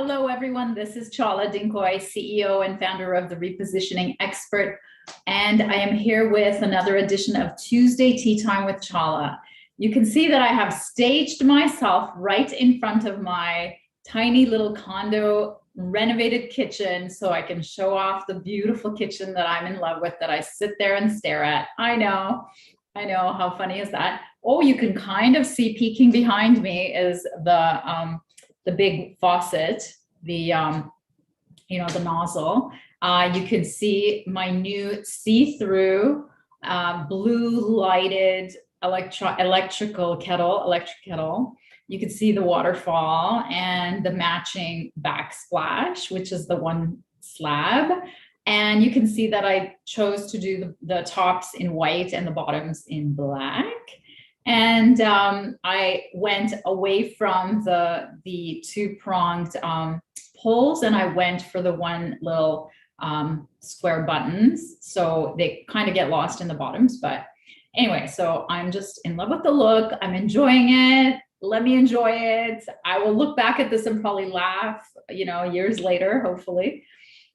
Hello, everyone. This is Chala Dinkoy, CEO and founder of The Repositioning Expert. And I am here with another edition of Tuesday Tea Time with Chala. You can see that I have staged myself right in front of my tiny little condo renovated kitchen so I can show off the beautiful kitchen that I'm in love with, that I sit there and stare at. I know. How funny is that? Oh, you can kind of see peeking behind me is the big faucet, the the nozzle. You can see my new see-through blue lighted electric kettle. You can see the waterfall and the matching backsplash, which is the one slab. And you can see that I chose to do the tops in white and the bottoms in black. And I went away from the two-pronged pulls, and I went for the one little square buttons. So they kind of get lost in the bottoms. But anyway, so I'm just in love with the look. I'm enjoying it. Let me enjoy it. I will look back at this and probably laugh, years later, hopefully.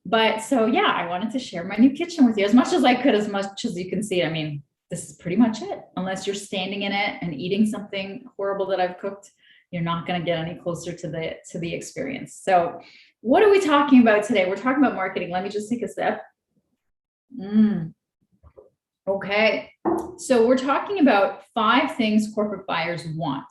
But so, yeah, I wanted to share my new kitchen with you as much as I could, as much as you can see. I mean, this is pretty much it. Unless you're standing in it and eating something horrible that I've cooked, you're not going to get any closer to the experience. So what are we talking about today? We're talking about marketing. Let me just take a sip. Okay. So we're talking about 5 things corporate buyers want.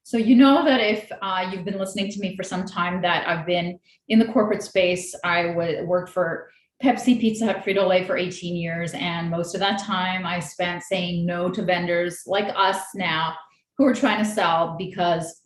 So you know that if you've been listening to me for some time, that I've been in the corporate space. I worked for Pepsi, Pizza Hut, Frito-Lay for 18 years. And most of that time I spent saying no to vendors like us now who are trying to sell, because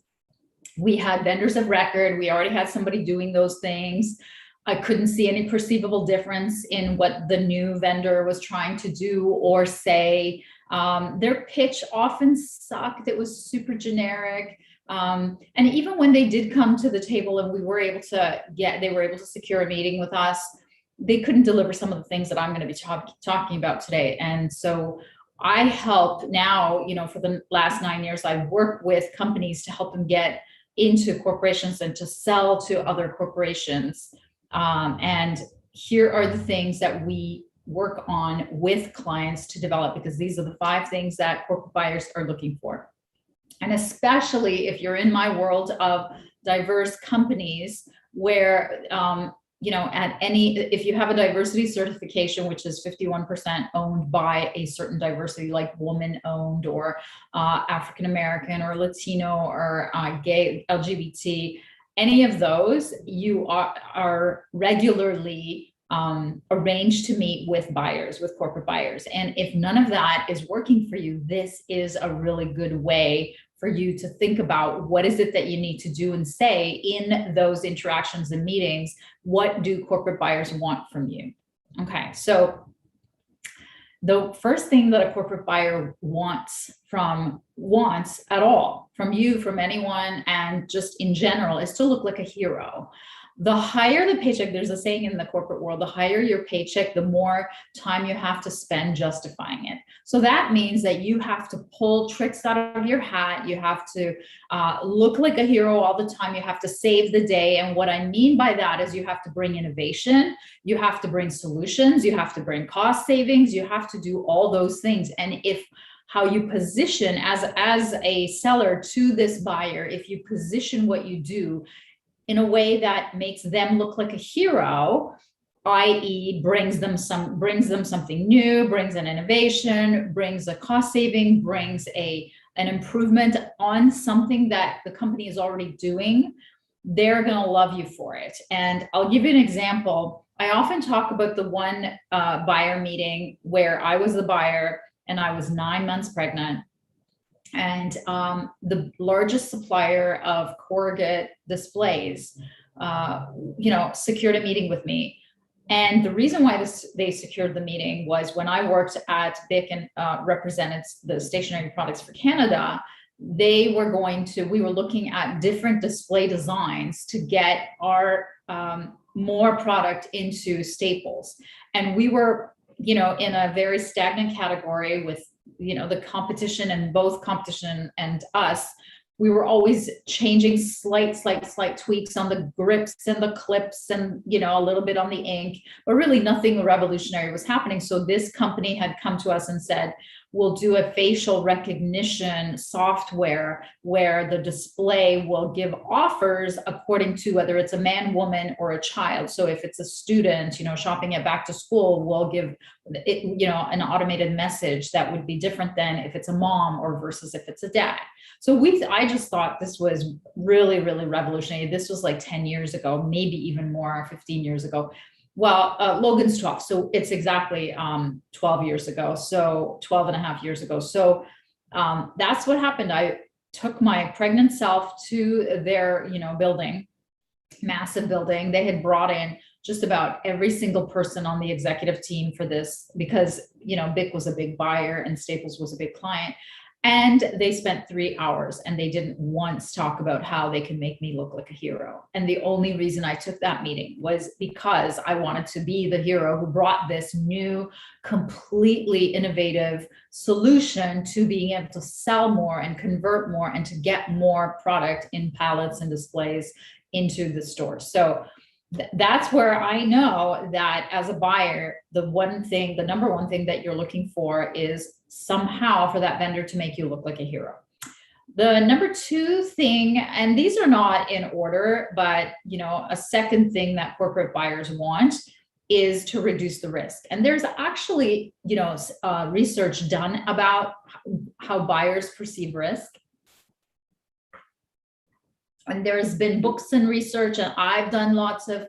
we had vendors of record. We already had somebody doing those things. I couldn't see any perceivable difference in what the new vendor was trying to do or say. Their pitch often sucked. It was super generic. And even when they did come to the table and they were able to secure a meeting with us, they couldn't deliver some of the things that I'm going to be talking about today. And so I help now, for the last 9 years, I work with companies to help them get into corporations and to sell to other corporations. And here are the things that we work on with clients to develop, because these are the 5 things that corporate buyers are looking for. And especially if you're in my world of diverse companies where, if you have a diversity certification, which is 51% owned by a certain diversity, like woman owned or African-American or Latino or gay, LGBT, any of those, you are regularly arranged to meet with buyers, with corporate buyers. And if none of that is working for you, this is a really good way for you to think about what is it that you need to do and say in those interactions and meetings. What do corporate buyers want from you? Okay, so the first thing that a corporate buyer wants at all from you, from anyone, and just in general, is to look like a hero. The higher the paycheck, there's a saying in the corporate world, the higher your paycheck, the more time you have to spend justifying it. So that means that you have to pull tricks out of your hat. You have to look like a hero all the time. You have to save the day. And what I mean by that is you have to bring innovation. You have to bring solutions. You have to bring cost savings. You have to do all those things. And if how you position as a seller to this buyer, if you position what you do in a way that makes them look like a hero, i.e. brings them something new, brings an innovation, brings a cost saving, brings an improvement on something that the company is already doing, they're going to love you for it. And I'll give you an example. I often talk about the one buyer meeting where I was the buyer and I was 9 months pregnant. And the largest supplier of corrugate displays, secured a meeting with me. And the reason why they secured the meeting was when I worked at BIC and represented the stationery products for Canada, we were looking at different display designs to get our more product into staples. And we were, in a very stagnant category with the competition, and both competition and us We were always changing slight tweaks on the grips and the clips and, a little bit on the ink, but really nothing revolutionary was happening. So this company had come to us and said, we'll do a facial recognition software where the display will give offers according to whether it's a man, woman, or a child. So if it's a student, shopping at back to school, we'll give it, an automated message that would be different than if it's a mom or versus if it's a dad. So I just thought this was really, really revolutionary. This was like 10 years ago, maybe even more, 15 years ago. Well, Logan's 12, so it's exactly 12 years ago, so 12 and a half years ago. So that's what happened. I took my pregnant self to their, building, massive building. They had brought in just about every single person on the executive team for this because, BIC was a big buyer and Staples was a big client. And they spent 3 hours and they didn't once talk about how they can make me look like a hero. And the only reason I took that meeting was because I wanted to be the hero who brought this new, completely innovative solution to being able to sell more and convert more and to get more product in pallets and displays into the store. So that's where I know that as a buyer, the number one thing that you're looking for is somehow for that vendor to make you look like a hero. The number two thing, and these are not in order, but a second thing that corporate buyers want is to reduce the risk. And there's actually, research done about how buyers perceive risk. And there's been books and research, and I've done lots of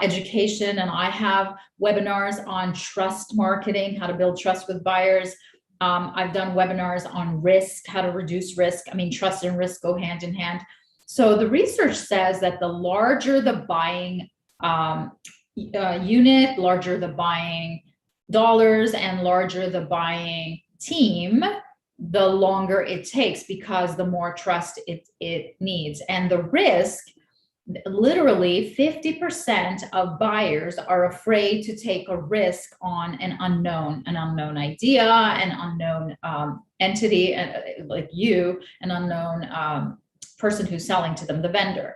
education, and I have webinars on trust marketing, how to build trust with buyers. I've done webinars on risk, how to reduce risk. I mean, trust and risk go hand in hand. So the research says that the larger the buying unit, larger the buying dollars, and larger the buying team, the longer it takes because the more trust it needs. And the risk, literally 50% of buyers are afraid to take a risk on an unknown idea, an unknown entity, like you, an unknown person who's selling to them, the vendor.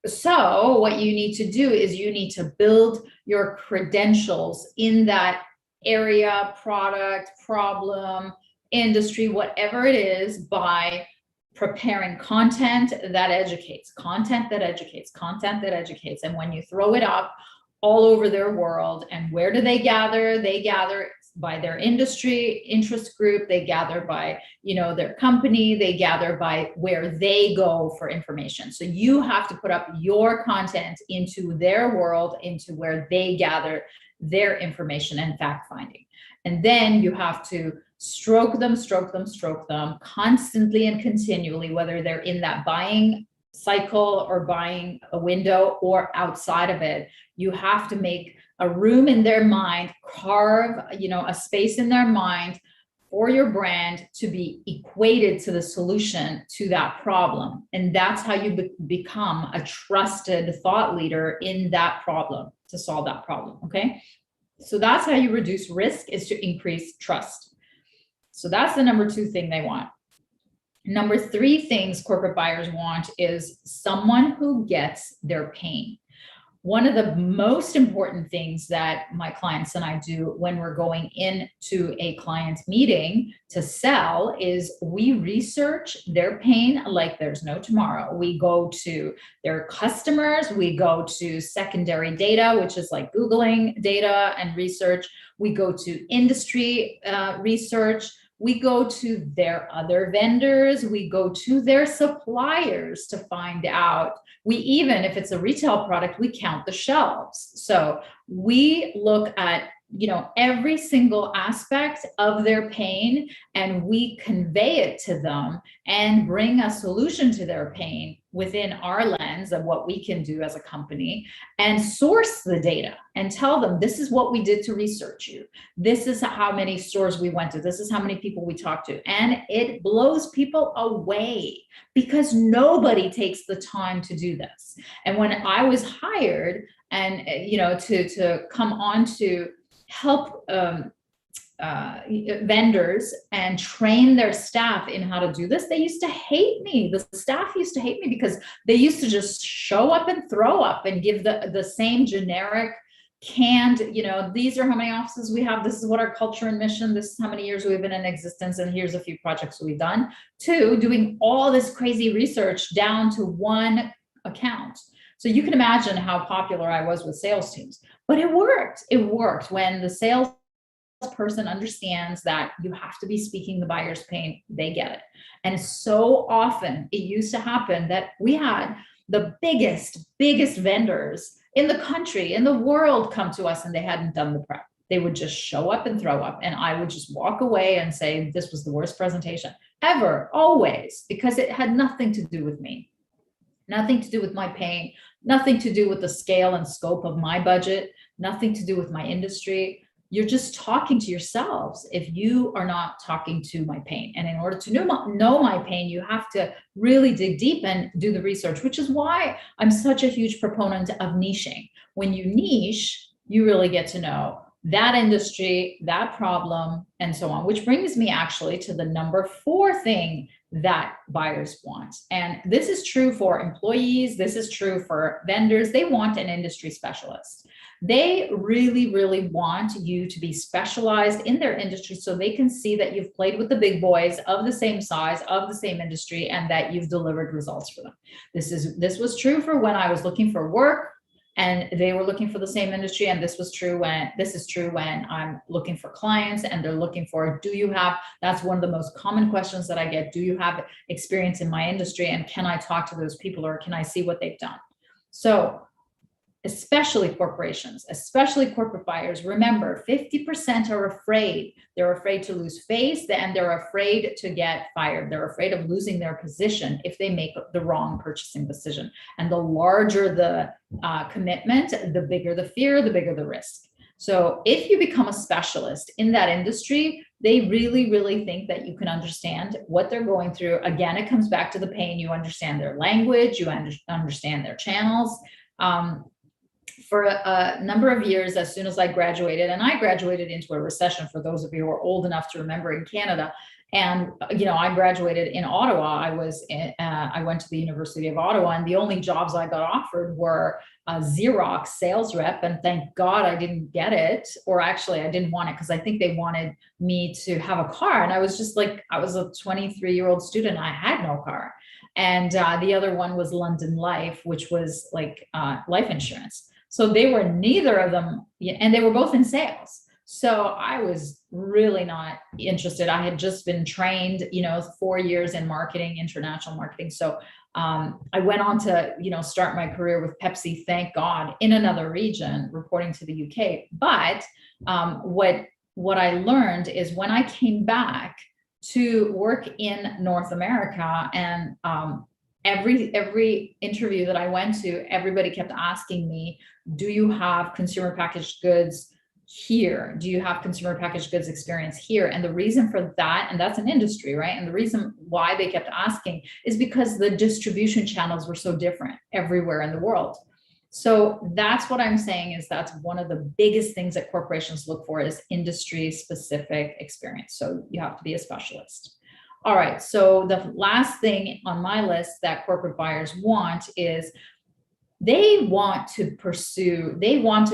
So what you need to do is you need to build your credentials in that area, product, problem, industry, whatever it is, by preparing content that educates. And when you throw it up all over their world, and where do they gather? They gather by their industry, interest group, they gather by, their company, they gather by where they go for information. So you have to put up your content into their world, into where they gather their information and fact finding. And then you have to stroke them constantly and continually, whether they're in that buying cycle or buying a window or outside of it. You have to make a room in their mind, carve, a space in their mind for your brand to be equated to the solution to that problem. And that's how you become a trusted thought leader in that problem, to solve that problem. Okay. So that's how you reduce risk, is to increase trust. So that's the number two thing they want. Number three things corporate buyers want is someone who gets their pain. One of the most important things that my clients and I do when we're going into a client meeting to sell is we research their pain like there's no tomorrow. We go to their customers, we go to secondary data, which is like Googling data and research. We go to industry research. We go to their other vendors, we go to their suppliers to find out. We even, if it's a retail product, we count the shelves. So we look at, every single aspect of their pain, and we convey it to them and bring a solution to their pain within our lens of what we can do as a company, and source the data and tell them, this is what we did to research you. This is how many stores we went to. This is how many people we talked to. And it blows people away because nobody takes the time to do this. And when I was hired and, to come on to help vendors and train their staff in how to do this, they used to hate me. The staff used to hate me because they used to just show up and throw up and give the same generic canned, these are how many offices we have. This is what our culture and mission. This is how many years we've been in existence. And here's a few projects we've done. Two, doing all this crazy research down to one account. So you can imagine how popular I was with sales teams, but it worked. It worked when the sales person understands that you have to be speaking the buyer's pain, they get it. And so often it used to happen that we had the biggest vendors in the country, in the world, come to us and they hadn't done the prep. They would just show up and throw up. And I would just walk away and say, this was the worst presentation ever, always, because it had nothing to do with me, nothing to do with my pain, nothing to do with the scale and scope of my budget, nothing to do with my industry. You're just talking to yourselves if you are not talking to my pain. And in order to know my pain, you have to really dig deep and do the research, which is why I'm such a huge proponent of niching. When you niche, you really get to know that industry, that problem, and so on, which brings me actually to the number 4 thing that buyers want. And this is true for employees. This is true for vendors. They want an industry specialist. They really, really want you to be specialized in their industry so they can see that you've played with the big boys of the same size, of the same industry, and that you've delivered results for them. This was true for when I was looking for work and they were looking for the same industry. And this is true when I'm looking for clients and they're looking for, that's one of the most common questions that I get. Do you have experience in my industry? And can I talk to those people or can I see what they've done? So especially corporations, especially corporate buyers, remember 50% are afraid. They're afraid to lose face and they're afraid to get fired. They're afraid of losing their position if they make the wrong purchasing decision. And the larger the commitment, the bigger the fear, the bigger the risk. So if you become a specialist in that industry, they really, really think that you can understand what they're going through. Again, it comes back to the pain. You understand their language, you understand their channels. For a number of years, as soon as I graduated, and I graduated into a recession, for those of you who are old enough to remember, in Canada. And, I graduated in Ottawa. I went to the University of Ottawa, and the only jobs I got offered were a Xerox sales rep. And thank God I didn't get it, or actually I didn't want it because I think they wanted me to have a car. And I was just like, I was a 23-year-old student. I had no car. And the other one was London Life, which was like life insurance. So they were neither of them, and they were both in sales. So I was really not interested. I had just been trained, 4 years in marketing, international marketing. So I went on to, start my career with Pepsi, thank God, in another region, reporting to the UK. But what I learned is when I came back to work in North America, and every interview that I went to, everybody kept asking me, do you have consumer packaged goods here? Do you have consumer packaged goods experience here? And the reason for that, and that's an industry, right? And the reason why they kept asking is because the distribution channels were so different everywhere in the world. So that's what I'm saying, is that's one of the biggest things that corporations look for, is industry specific experience. So you have to be a specialist. All right, so the last thing on my list that corporate buyers want is they want to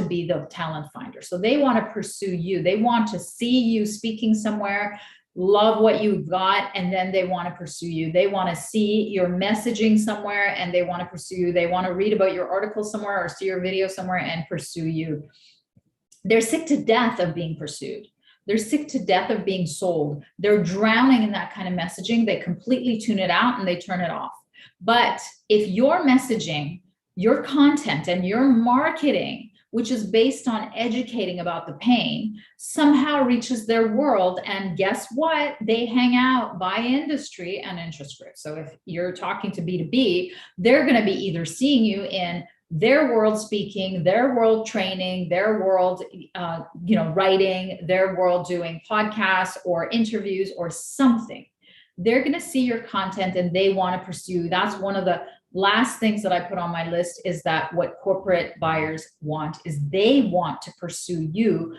be the talent finder. So they want to pursue you. They want to see you speaking somewhere, love what you've got, and then they want to pursue you. They want to see your messaging somewhere and they want to pursue you. They want to read about your article somewhere or see your video somewhere and pursue you. They're sick to death of being pursued. They're sick to death of being sold. They're drowning in that kind of messaging. They completely tune it out and they turn it off. But if your messaging, your content, and your marketing, which is based on educating about the pain, somehow reaches their world, and guess what? They hang out by industry and interest groups. So if you're talking to B2B, they're going to be either seeing you in their world speaking, their world training, their world, writing, their world doing podcasts or interviews or something. They're going to see your content and they want to pursue. That's one of the last things that I put on my list, is that what corporate buyers want is they want to pursue you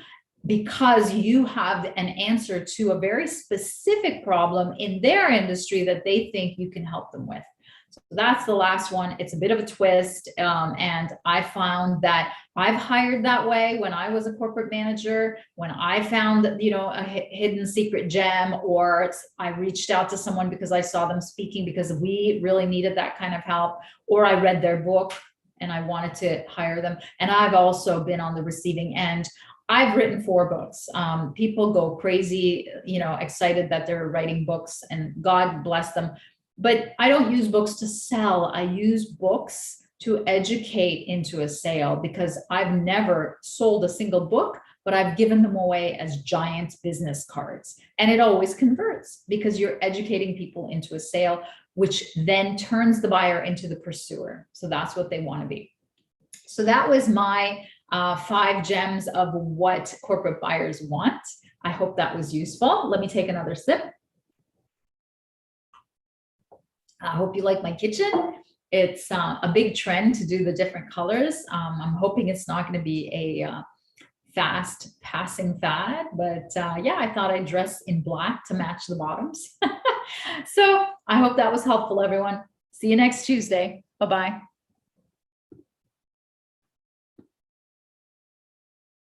because you have an answer to a very specific problem in their industry that they think you can help them with. So that's the last one. It's a bit of a twist. And I found that I've hired that way when I was a corporate manager, when I found, a hidden secret gem, or I reached out to someone because I saw them speaking because we really needed that kind of help, or I read their book and I wanted to hire them. And I've also been on the receiving end. I've written 4 books. People go crazy, excited that they're writing books, and God bless them. But I don't use books to sell. I use books to educate into a sale, because I've never sold a single book, but I've given them away as giant business cards. And it always converts because you're educating people into a sale, which then turns the buyer into the pursuer. So that's what they want to be. So that was my 5 gems of what corporate buyers want. I hope that was useful. Let me take another sip. I hope you like my kitchen. It's a big trend to do the different colors. I'm hoping it's not going to be a fast passing fad, but yeah, I thought I'd dress in black to match the bottoms. So I hope that was helpful, everyone. See you next Tuesday. Bye-bye.